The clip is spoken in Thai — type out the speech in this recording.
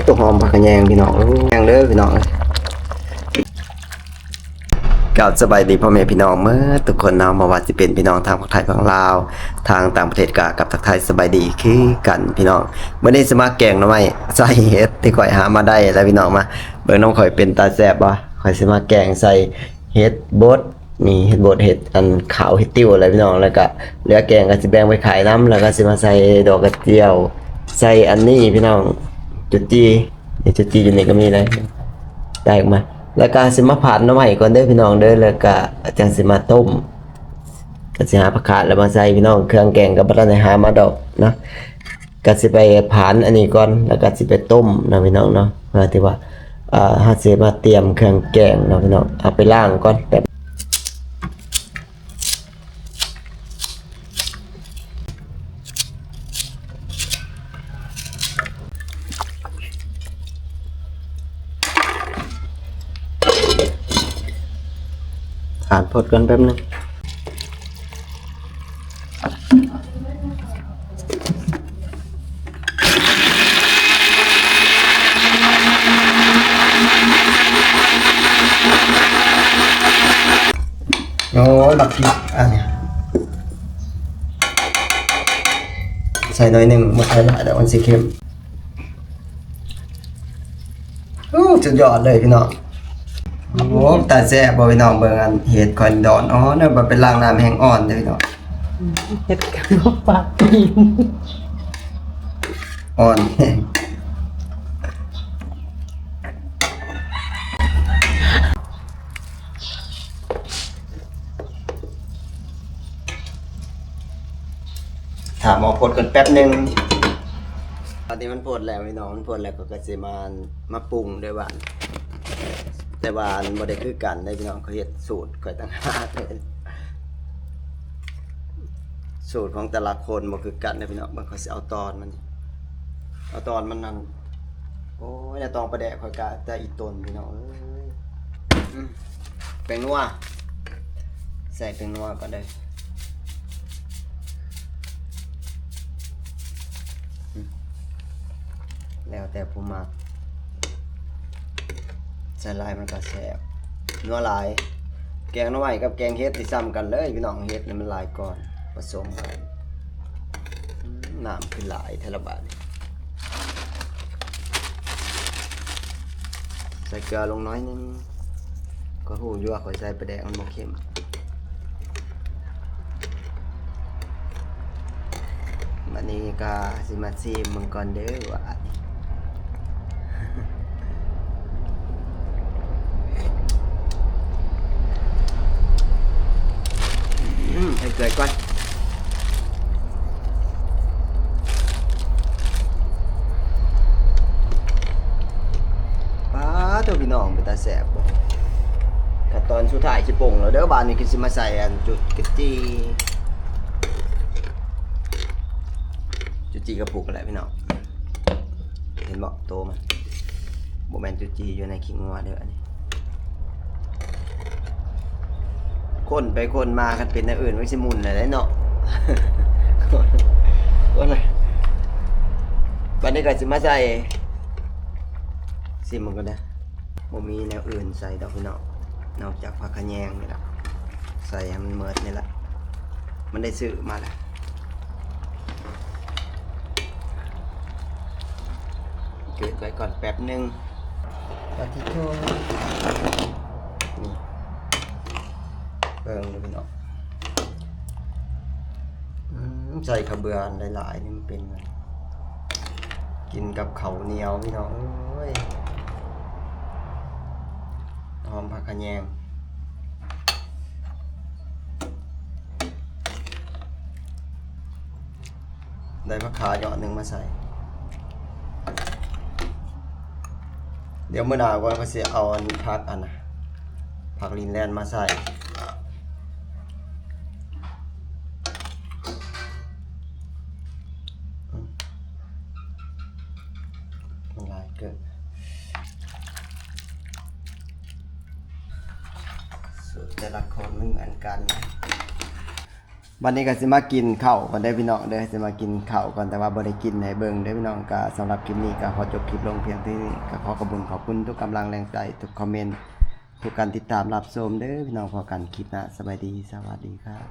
ตัวหอมผักกระแยงพี่น้องแยงเด้อพี่น้องกับสบายดีพ่อแม่พี่น้องเมื่อทุกคนเนาะมาว่าจะเป็นพี่น้องทางภาคไทยฝั่งลาวทางต่างประเทศกับทักทายสบายดีคือกันพี่น้องเมื่อนี้สมาแกงหน่อไม้ใส่เห็ดที่ข่อยหามาได้แล้วพี่น้องมาเบิ่งน้องข่อยเป็นตาแซ่บบ่ข่อยสิมาแกงใส่เห็ดบดมีเห็ดบดเห็ดอันขาวเห็ดติ้วอะไรพี่น้องแล้วก็เหลือแกงก็สิแบ่งไปขายน้ำแล้วก็สิมาใส่ดอกกระเจียวใส่อันนี้พี่น้องจุดจีจุดจีอยู่นี่ก็มีเลยได้ออกมาแล้วก็สิมาผัดหน่อไม้ก่อนเด้อพี่น้องเด้อแล้วก็จังสิมาต้มก็สิหาผักขาดแล้วมาใส่พี่น้องเครื่องแกงก็บ่ได้หามาดอกเนาะก็สิไปผัดอันนี้ก่อนแล้วก็สิไปต้มนะพี่น้องเนาะเพื่อที่ว่าเฮาสิมาเตรียมเครื่องแกงเนาะพี่น้องเอาไปล้างก่อนแบบผ่านพดกันแป๊บนึงโอ้ยบักพริกอันเนี้ยใส่หน่อยหนึ่งหมดใส่หลายแต่มันสีเข้มสุดยอดเลยพี่น้องโอ้ตาแซ่บบ่พี่น้องเบิ่งอันเห็ดคอนดอนอ๋อเนี่ยบ่เป็นล้างน้ำแห้งอ่อนเด้อพี่น้องเห็ดกับนกปลาปีนอ่อนแห้งถามหมอพดกันแป๊บนึงตอนนี้มันพดแล้วพี่น้องมันพดแล้วก็สิมาปรุงด้วยหวานแต่ว่าบ่ได้คือกันได้พี่น้องเขาเฮ็ดสูตรค่อยต่างหากเลยสูตรของแต่ละคนบ่คือกันนะพี่น้องบางเขาสิเอาตอนมันนั่นโอ้ยน่ะตองประแดกค่อยกะแต่อีต้นพี่น้องเอ้ยแป้งนัวใส่แป้งนัวก่อนเลยแล้วแต่ผู้มักใส่ลายมันก็แซ่บนัวหลายแกงหน่อไม้กับแกงเฮ็ดที่ซ้ำกันเลยพี่น้องเฮ็ดนี่มันหลายก่อนผสมกันน้ำคือหลายเทละบาทใส่เกลือลงน้อยนึงก็หูอยู่ว่าข่อยใส่ปลาแดกมันบ่เค็มวันนี้ก็สิมาชิมมันก่อนเด้อว่าให้เกิดก่อนป้าตัวพี่น้องเป็นตาแสบบ่แต่ตอนสุดท้ายสิป่งแล้วเด้อบานนี้คือสิมาใส่อันจุดกระจีกระปุกอะไรพี่น้องเห็นบ่โตมันบ่แม่นจุดจีอยู่ในขิงงัวเด้ออันนี้คนไปคนมากันเป็นอย่างอื่นไว้สิมุนอะไรเนาะคนเลยวันนี้ก็สิมาใส่ซิมมันก็ได้บ่มีแนวอื่นใส่ดอกพี่น้องนอกจากผักขะแยงนี่แหละใส่ให้มันเมิดนี่แหละมันได้ซื้อมาแล้วเกิดไว้ก่อนแป๊บนึงปฏิโทษนี่เบิ่งเลยพี่น้องใส่ขาวเบือหลายๆนี่มันเป็นไงกินกับข้าวเหนียวพี่น้องเอ้ยหอมผักขะแยงได้มะขาหยอดหนึ่งมาใส่เดี๋ยวเมื่อหนาวก็จะเอาผักอันนะผักลินแลนด์มาใส่มันลายเกินสูตรแต่ละคนไม่เหมือนกัน วันนี้ก็สิมากินข้าวก่อนเด้อพี่น้องเด้อสิมากินข้าวก่อนแต่ว่าบ่ได้กินให้เบิ่งเด้อพี่น้องก็สำหรับคลิปนี้ก็ขอจบคลิปลงเพียงเท่านี้ก็ขอขอบคุณทุกกำลังแรงใจทุกคอมเมนต์ทุกการติดตามรับชมเด้อพี่น้องพอกันคลิปหน้าสบายดีสวัสดีครับ